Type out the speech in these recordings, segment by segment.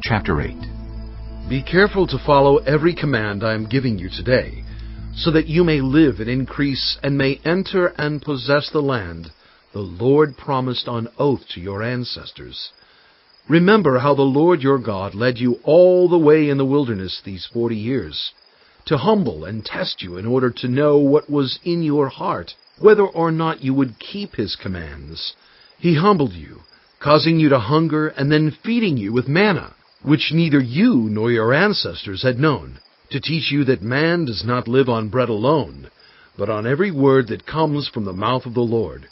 Chapter 8. Be careful to follow every command I am giving you today, so that you may live and increase and may enter and possess the land the Lord promised on oath to your ancestors. Remember how the Lord your God led you all the way in the wilderness these 40 years, to humble and test you in order to know what was in your heart, whether or not you would keep his commands. He humbled you, causing you to hunger and then feeding you with manna, which neither you nor your ancestors had known, to teach you that man does not live on bread alone, but on every word that comes from the mouth of the Lord.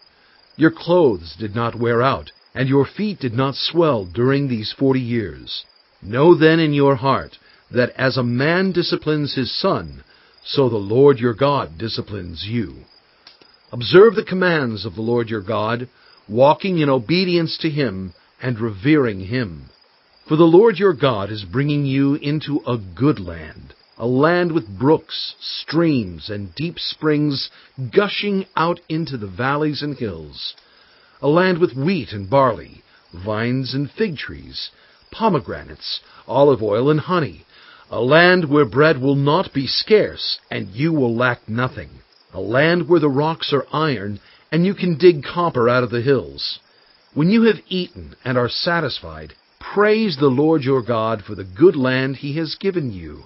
Your clothes did not wear out, and your feet did not swell during these 40 years. Know then in your heart that as a man disciplines his son, so the Lord your God disciplines you. Observe the commands of the Lord your God, walking in obedience to him and revering him. For the Lord your God is bringing you into a good land, a land with brooks, streams, and deep springs gushing out into the valleys and hills, a land with wheat and barley, vines and fig trees, pomegranates, olive oil and honey, a land where bread will not be scarce, and you will lack nothing, a land where the rocks are iron, and you can dig copper out of the hills. When you have eaten and are satisfied, praise the Lord your God for the good land he has given you.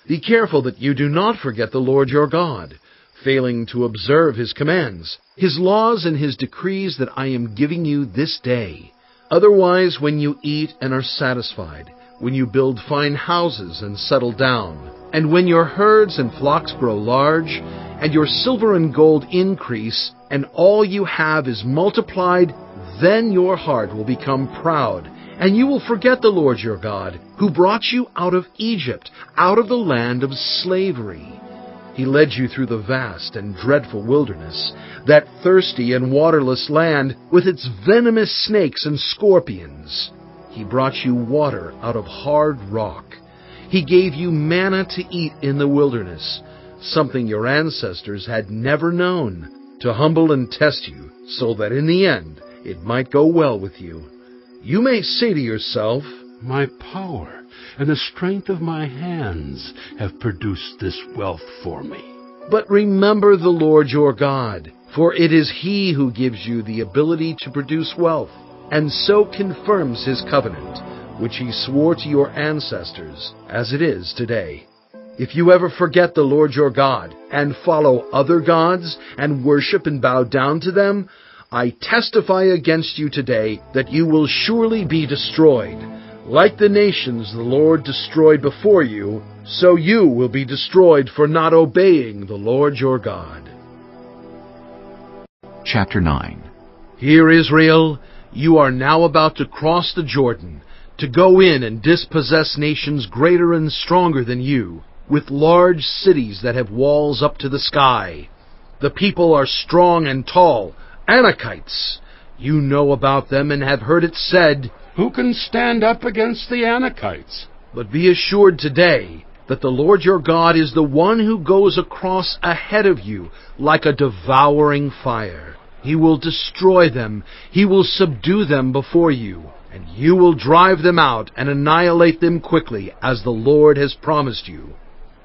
Be careful that you do not forget the Lord your God, failing to observe his commands, his laws and his decrees that I am giving you this day. Otherwise, when you eat and are satisfied, when you build fine houses and settle down, and when your herds and flocks grow large, and your silver and gold increase, and all you have is multiplied, then your heart will become proud, and you will forget the Lord your God, who brought you out of Egypt, out of the land of slavery. He led you through the vast and dreadful wilderness, that thirsty and waterless land with its venomous snakes and scorpions. He brought you water out of hard rock. He gave you manna to eat in the wilderness, something your ancestors had never known, to humble and test you, so that in the end it might go well with you. You may say to yourself, My power and the strength of my hands have produced this wealth for me. But remember the Lord your God, for it is he who gives you the ability to produce wealth, and so confirms his covenant, which he swore to your ancestors, as it is today. If you ever forget the Lord your God, and follow other gods, and worship and bow down to them, I testify against you today that you will surely be destroyed. Like the nations the Lord destroyed before you, so you will be destroyed for not obeying the Lord your God. Chapter 9. Hear, Israel, you are now about to cross the Jordan, to go in and dispossess nations greater and stronger than you, with large cities that have walls up to the sky. The people are strong and tall, Anakites. You know about them and have heard it said, Who can stand up against the Anakites? But be assured today that the Lord your God is the one who goes across ahead of you like a devouring fire. He will destroy them. He will subdue them before you, and you will drive them out and annihilate them quickly, as the Lord has promised you.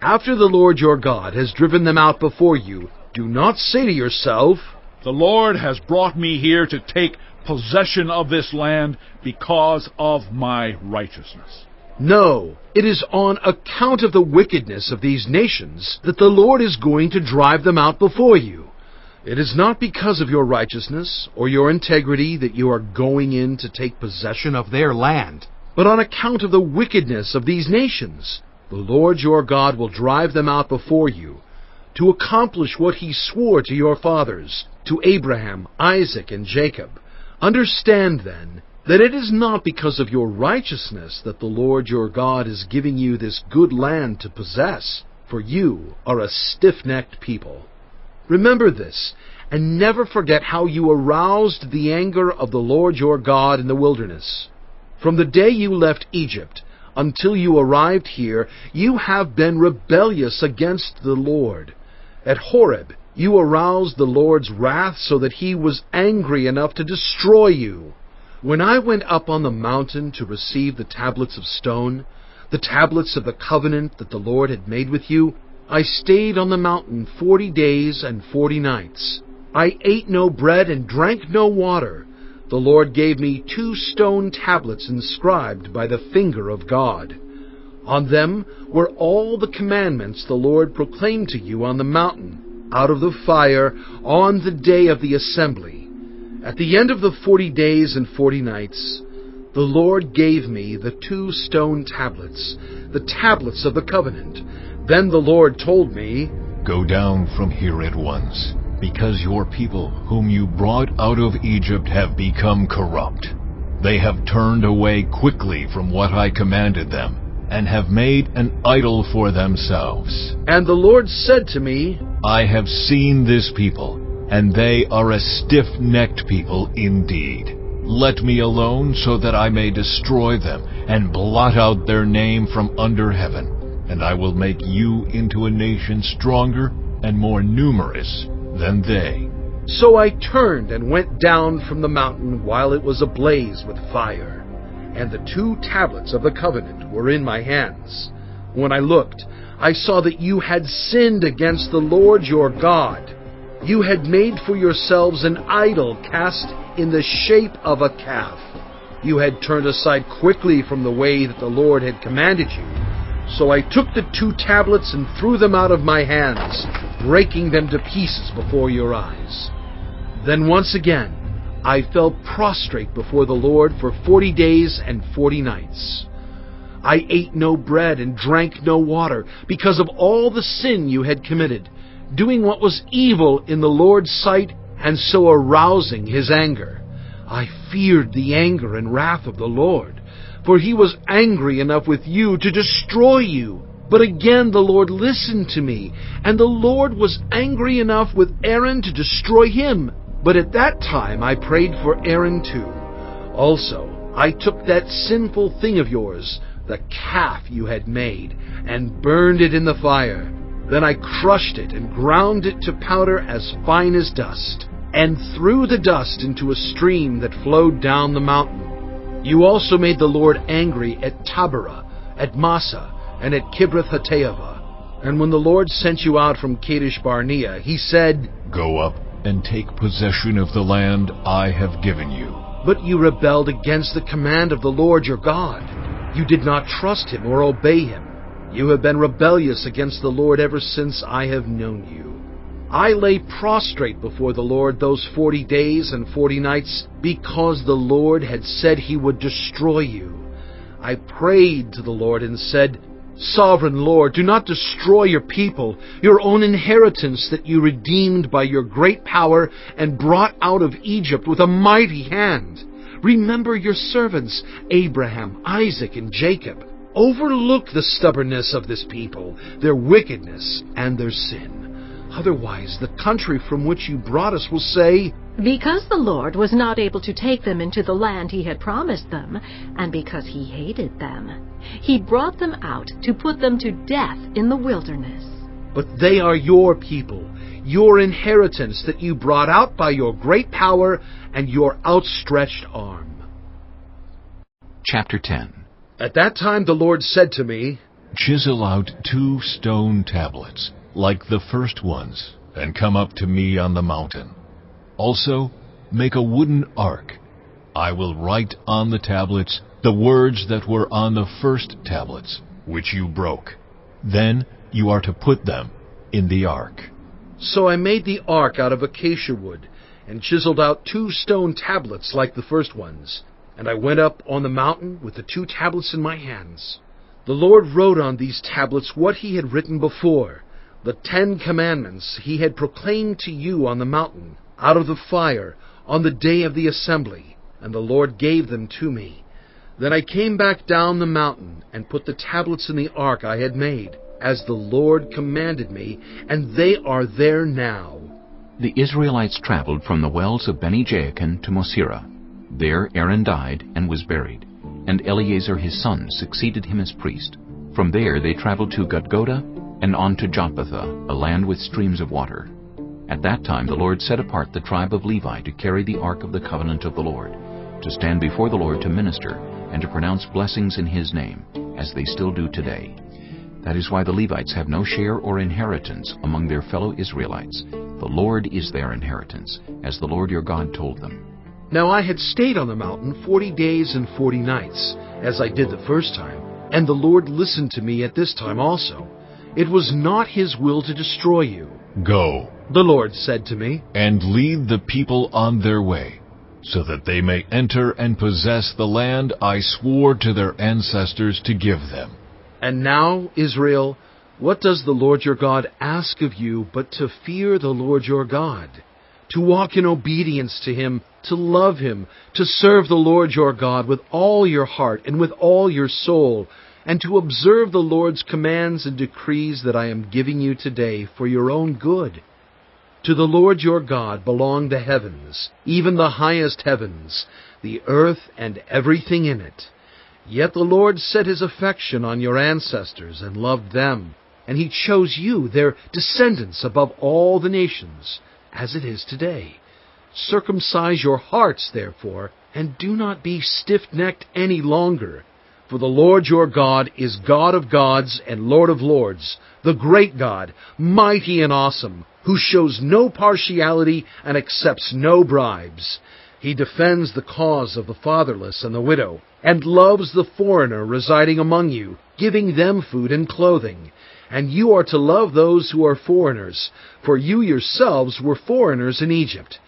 After the Lord your God has driven them out before you, do not say to yourself, The Lord has brought me here to take possession of this land because of my righteousness. No, it is on account of the wickedness of these nations that the Lord is going to drive them out before you. It is not because of your righteousness or your integrity that you are going in to take possession of their land, but on account of the wickedness of these nations. The Lord your God will drive them out before you, to accomplish what he swore to your fathers, to Abraham, Isaac, and Jacob. Understand, then, that it is not because of your righteousness that the Lord your God is giving you this good land to possess, for you are a stiff-necked people. Remember this, and never forget how you aroused the anger of the Lord your God in the wilderness. From the day you left Egypt until you arrived here, you have been rebellious against the Lord. At Horeb, you aroused the Lord's wrath so that he was angry enough to destroy you. When I went up on the mountain to receive the tablets of stone, the tablets of the covenant that the Lord had made with you, I stayed on the mountain 40 days and 40 nights. I ate no bread and drank no water. The Lord gave me 2 stone tablets inscribed by the finger of God. On them were all the commandments the Lord proclaimed to you on the mountain, out of the fire, on the day of the assembly. At the end of the 40 days and 40 nights, the Lord gave me the 2 stone tablets, the tablets of the covenant. Then the Lord told me, "Go down from here at once, because your people whom you brought out of Egypt have become corrupt. They have turned away quickly from what I commanded them, and have made an idol for themselves." And the Lord said to me, "I have seen this people, and they are a stiff-necked people indeed. Let me alone so that I may destroy them and blot out their name from under heaven, and I will make you into a nation stronger and more numerous than they." So I turned and went down from the mountain while it was ablaze with fire, and the 2 tablets of the covenant were in my hands. When I looked, I saw that you had sinned against the Lord your God. You had made for yourselves an idol cast in the shape of a calf. You had turned aside quickly from the way that the Lord had commanded you. So I took the 2 tablets and threw them out of my hands, breaking them to pieces before your eyes. Then once again I fell prostrate before the Lord for 40 days and 40 nights. I ate no bread and drank no water because of all the sin you had committed, doing what was evil in the Lord's sight, and so arousing his anger. I feared the anger and wrath of the Lord, for he was angry enough with you to destroy you. But again the Lord listened to me, and the Lord was angry enough with Aaron to destroy him. But at that time I prayed for Aaron too. Also I took that sinful thing of yours, the calf you had made, and burned it in the fire. Then I crushed it and ground it to powder as fine as dust, and threw the dust into a stream that flowed down the mountain. You also made the Lord angry at Taberah, at Massa, and at Kibroth-Hattaavah. And when the Lord sent you out from Kadesh Barnea, he said, "Go up and take possession of the land I have given you." But you rebelled against the command of the Lord your God. You did not trust him or obey him. You have been rebellious against the Lord ever since I have known you. I lay prostrate before the Lord those 40 days and 40 nights because the Lord had said he would destroy you. I prayed to the Lord and said, "Sovereign Lord, do not destroy your people, your own inheritance that you redeemed by your great power and brought out of Egypt with a mighty hand. Remember your servants, Abraham, Isaac, and Jacob. Overlook the stubbornness of this people, their wickedness, and their sin. Otherwise, the country from which you brought us will say, 'Because the Lord was not able to take them into the land he had promised them, and because he hated them, he brought them out to put them to death in the wilderness.' But they are your people, your inheritance that you brought out by your great power and your outstretched arm." Chapter 10. At that time the Lord said to me, "Chisel out 2 stone tablets, like the first ones, and come up to me on the mountain. Also, make a wooden ark. I will write on the tablets the words that were on the first tablets, which you broke. Then you are to put them in the ark." So I made the ark out of acacia wood, and chiseled out 2 stone tablets like the first ones. And I went up on the mountain with the 2 tablets in my hands. The Lord wrote on these tablets what he had written before, the 10 commandments he had proclaimed to you on the mountain, out of the fire, on the day of the assembly, and the Lord gave them to me. Then I came back down the mountain, and put the tablets in the ark I had made, as the Lord commanded me, and they are there now. The Israelites traveled from the wells of Beni-Jaakan to Mosera. There Aaron died and was buried, and Eleazar his son succeeded him as priest. From there they traveled to Gudgoda and on to Jotbatha, a land with streams of water. At that time the Lord set apart the tribe of Levi to carry the ark of the covenant of the Lord, to stand before the Lord to minister and to pronounce blessings in His name, as they still do today. That is why the Levites have no share or inheritance among their fellow Israelites. The Lord is their inheritance, as the Lord your God told them. Now I had stayed on the mountain 40 days and 40 nights, as I did the first time, and the Lord listened to me at this time also. It was not His will to destroy you. Go, The Lord said to me, and lead the people on their way, so that they may enter and possess the land I swore to their ancestors to give them. And now, Israel, what does the Lord your God ask of you but to fear the Lord your God, to walk in obedience to Him, to love Him, to serve the Lord your God with all your heart and with all your soul, and to observe the Lord's commands and decrees that I am giving you today for your own good? To the Lord your God belong the heavens, even the highest heavens, the earth and everything in it. Yet the Lord set His affection on your ancestors and loved them, and He chose you, their descendants, above all the nations, as it is today. Circumcise your hearts, therefore, and do not be stiff-necked any longer. For the Lord your God is God of gods and Lord of lords, the great God, mighty and awesome, who shows no partiality and accepts no bribes. He defends the cause of the fatherless and the widow, and loves the foreigner residing among you, giving them food and clothing. And you are to love those who are foreigners, for you yourselves were foreigners in Egypt.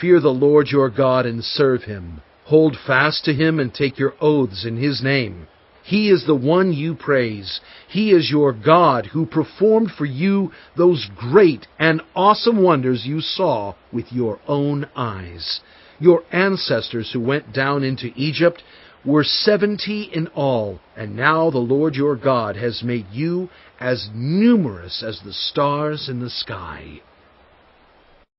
Fear the Lord your God and serve Him. Hold fast to Him and take your oaths in His name. He is the one you praise. He is your God who performed for you those great and awesome wonders you saw with your own eyes. Your ancestors who went down into Egypt were 70 in all, and now the Lord your God has made you as numerous as the stars in the sky.